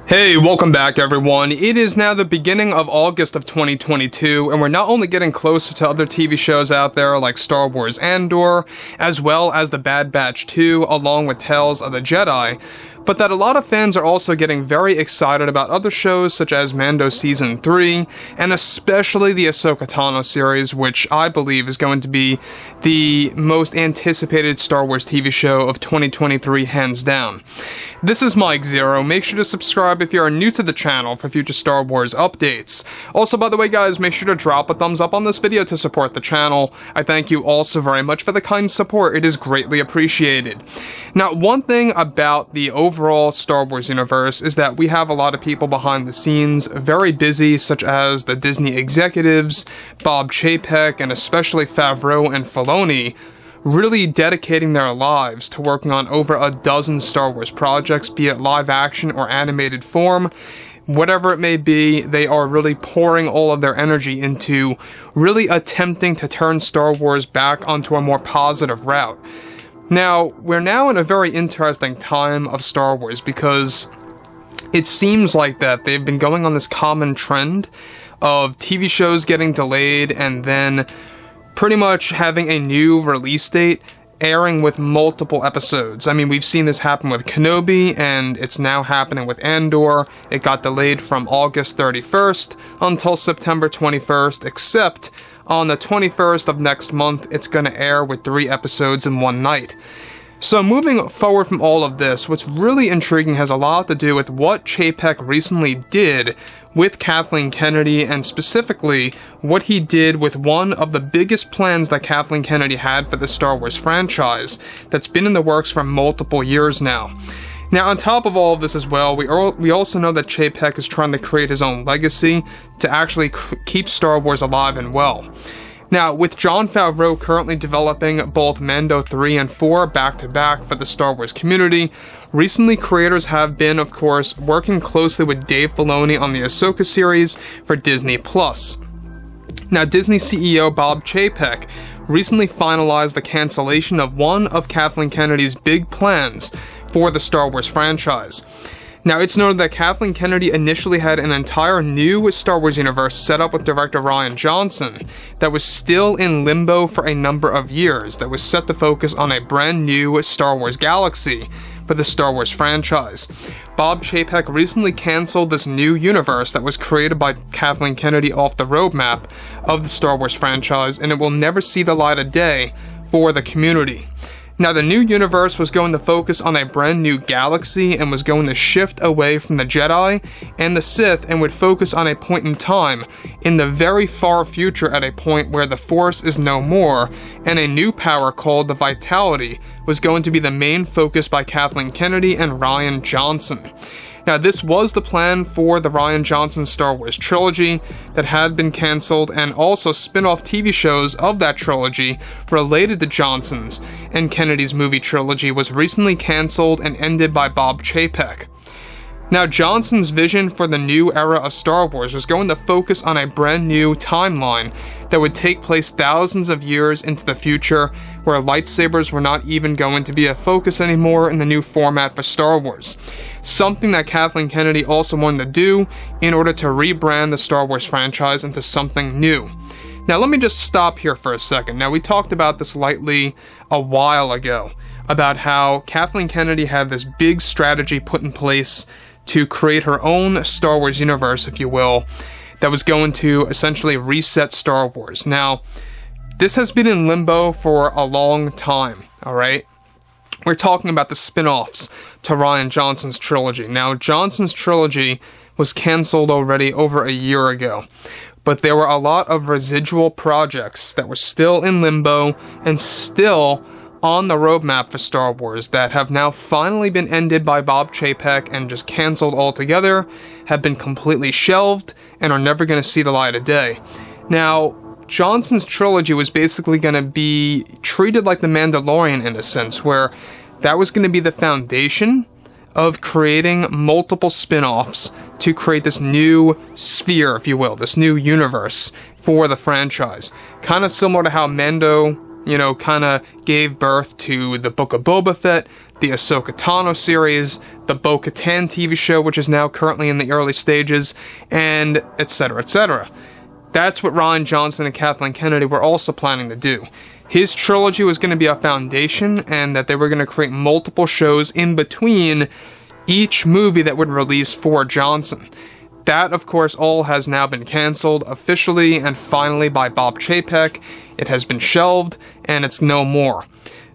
Hey, welcome back everyone. It is now the beginning of August of 2022, and we're not only getting closer to other TV shows out there like Star Wars Andor, as well as The Bad Batch 2, along with Tales of the Jedi, but that a lot of fans are also getting very excited about other shows such as Mando Season 3, and especially the Ahsoka Tano series, which I believe is going to be the most anticipated Star Wars TV show of 2023 hands down. This is Mike Zero. Make sure to subscribe if you are new to the channel for future Star Wars updates. Also, by the way guys, make sure to drop a thumbs up on this video to support the channel. I thank you all so very much for the kind support. It is greatly appreciated. Now, one thing about the overall Star Wars universe is that we have a lot of people behind the scenes, very busy, such as the Disney executives, Bob Chapek, and especially Favreau and Filoni, really dedicating their lives to working on over a dozen Star Wars projects, be it live action or animated form. Whatever it may be, they are really pouring all of their energy into really attempting to turn Star Wars back onto a more positive route. Now, we're now in a very interesting time of Star Wars because it seems like that they've been going on this common trend of TV shows getting delayed and then pretty much having a new release date airing with multiple episodes. I mean, we've seen this happen with Kenobi, and it's now happening with Andor. It got delayed from August 31st until September 21st, except on the 21st of next month, it's going to air with 3 episodes in one night. So moving forward from all of this, what's really intriguing has a lot to do with what Chapek recently did with Kathleen Kennedy, and specifically what he did with one of the biggest plans that Kathleen Kennedy had for the Star Wars franchise that's been in the works for multiple years now. Now, on top of all of this as well, we also know that Chapek is trying to create his own legacy to actually keep Star Wars alive and well. Now, with Jon Favreau currently developing both Mando 3 and 4 back-to-back for the Star Wars community, recently creators have been, of course, working closely with Dave Filoni on the Ahsoka series for Disney+. Now, Disney CEO Bob Chapek recently finalized the cancellation of one of Kathleen Kennedy's big plans for the Star Wars franchise. Now, it's noted that Kathleen Kennedy initially had an entire new Star Wars universe set up with director Rian Johnson that was still in limbo for a number of years, that was set to focus on a brand new Star Wars galaxy for the Star Wars franchise. Bob Chapek recently canceled this new universe that was created by Kathleen Kennedy off the roadmap of the Star Wars franchise, and it will never see the light of day for the community. Now, the new universe was going to focus on a brand new galaxy and was going to shift away from the Jedi and the Sith and would focus on a point in time in the very far future at a point where the Force is no more, and a new power called the Vitality was going to be the main focus by Kathleen Kennedy and Rian Johnson. Now, this was the plan for the Rian Johnson Star Wars trilogy that had been cancelled, and also spin-off TV shows of that trilogy related to Johnson's and Kennedy's movie trilogy was recently cancelled and ended by Bob Chapek. Now, Johnson's vision for the new era of Star Wars was going to focus on a brand new timeline that would take place thousands of years into the future, where lightsabers were not even going to be a focus anymore in the new format for Star Wars. Something that Kathleen Kennedy also wanted to do in order to rebrand the Star Wars franchise into something new. Now, let me just stop here for a second. Now, we talked about this lightly a while ago, about how Kathleen Kennedy had this big strategy put in place to create her own Star Wars universe, if you will, that was going to essentially reset Star Wars. Now, this has been in limbo for a long time, alright? We're talking about the spin-offs to Rian Johnson's trilogy. Now, Johnson's trilogy was cancelled already over a year ago, but there were a lot of residual projects that were still in limbo and still on the roadmap for Star Wars that have now finally been ended by Bob Chapek and just cancelled altogether, have been completely shelved, and are never going to see the light of day. Now, Johnson's trilogy was basically going to be treated like the Mandalorian in a sense, where that was going to be the foundation of creating multiple spin-offs to create this new sphere, if you will, this new universe for the franchise. Kind of similar to how Mando kind of gave birth to the Book of Boba Fett, the Ahsoka Tano series, the Bo-Katan TV show, which is now currently in the early stages, and etc., etc. That's what Rian Johnson and Kathleen Kennedy were also planning to do. His trilogy was going to be a foundation, and that they were going to create multiple shows in between each movie that would release for Johnson. That, of course, all has now been cancelled officially and finally by Bob Chapek. It has been shelved, and it's no more.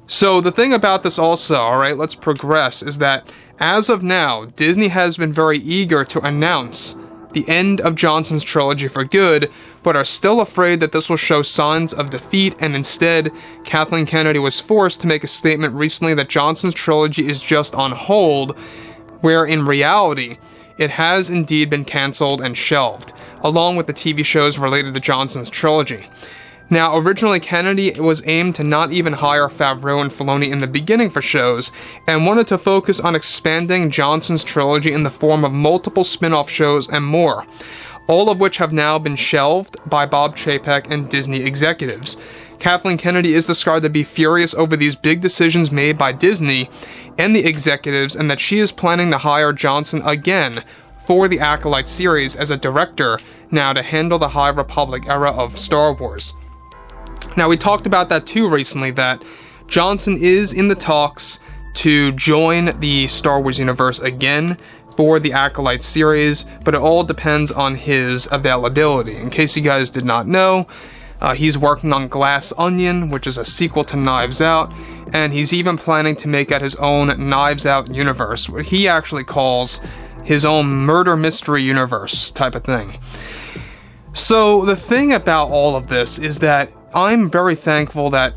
So the thing about this also, alright, let's progress, is that as of now, Disney has been very eager to announce the end of Johnson's trilogy for good, but are still afraid that this will show signs of defeat, and instead, Kathleen Kennedy was forced to make a statement recently that Johnson's trilogy is just on hold, where in reality, it has indeed been cancelled and shelved, along with the TV shows related to Johnson's trilogy. Now, originally Kennedy was aimed to not even hire Favreau and Filoni in the beginning for shows, and wanted to focus on expanding Johnson's trilogy in the form of multiple spin-off shows and more, all of which have now been shelved by Bob Chapek and Disney executives. Kathleen Kennedy is described to be furious over these big decisions made by Disney and the executives, and that she is planning to hire Johnson again for the Acolyte series as a director now to handle the High Republic era of Star Wars. Now, we talked about that too recently, that Johnson is in the talks to join the Star Wars universe again for the Acolyte series, but it all depends on his availability. In case you guys did not know, he's working on Glass Onion, which is a sequel to Knives Out, and he's even planning to make out his own Knives Out universe, what he actually calls his own murder mystery universe type of thing. So the thing about all of this is that I'm very thankful that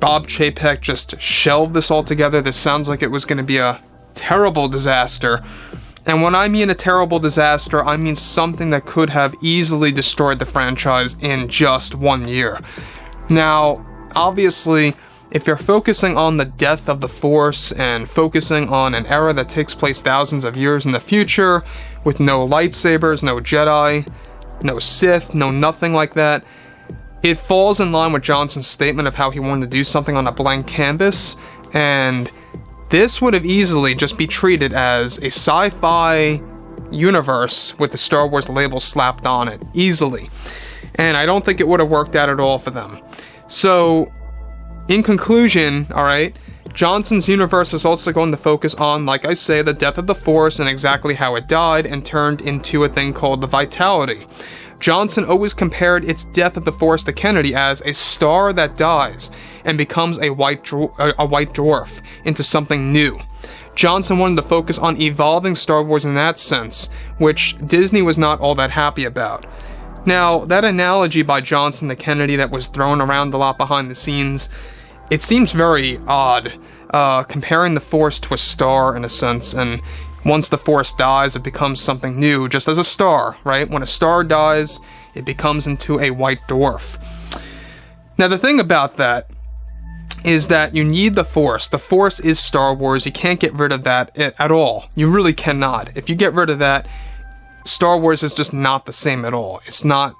Bob Chapek just shelved this altogether. This sounds like it was going to be a terrible disaster. And when I mean a terrible disaster, I mean something that could have easily destroyed the franchise in just 1 year. Now, obviously, if you're focusing on the death of the Force and focusing on an era that takes place thousands of years in the future, with no lightsabers, no Jedi, no Sith, no nothing like that, it falls in line with Johnson's statement of how he wanted to do something on a blank canvas, and this would have easily just be treated as a sci-fi universe with the Star Wars label slapped on it, easily. And I don't think it would have worked out at all for them. So, in conclusion, alright, Johnson's universe is also going to focus on, like I say, the death of the Force and exactly how it died and turned into a thing called the Vitality. Johnson always compared its death of the Force to Kennedy as a star that dies and becomes a white dwarf into something new. Johnson wanted to focus on evolving Star Wars in that sense, which Disney was not all that happy about. Now, that analogy by Johnson to Kennedy that was thrown around a lot behind the scenes, it seems very odd, comparing the Force to a star in a sense, and once the Force dies, it becomes something new, just as a star, right? When a star dies, it becomes into a white dwarf. Now, the thing about that is that you need the Force. The Force is Star Wars. You can't get rid of that at all. You really cannot. If you get rid of that, Star Wars is just not the same at all. It's not,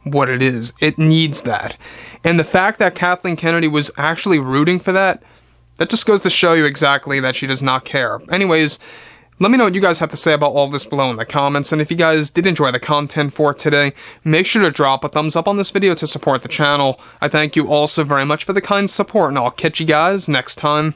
what it is. It needs that. And the fact that Kathleen Kennedy was actually rooting for that just goes to show you exactly that she does not care. Anyways, let me know what you guys have to say about all of this below in the comments, and if you guys did enjoy the content for today, make sure to drop a thumbs up on this video to support the channel. I thank you all so very much for the kind support, and I'll catch you guys next time.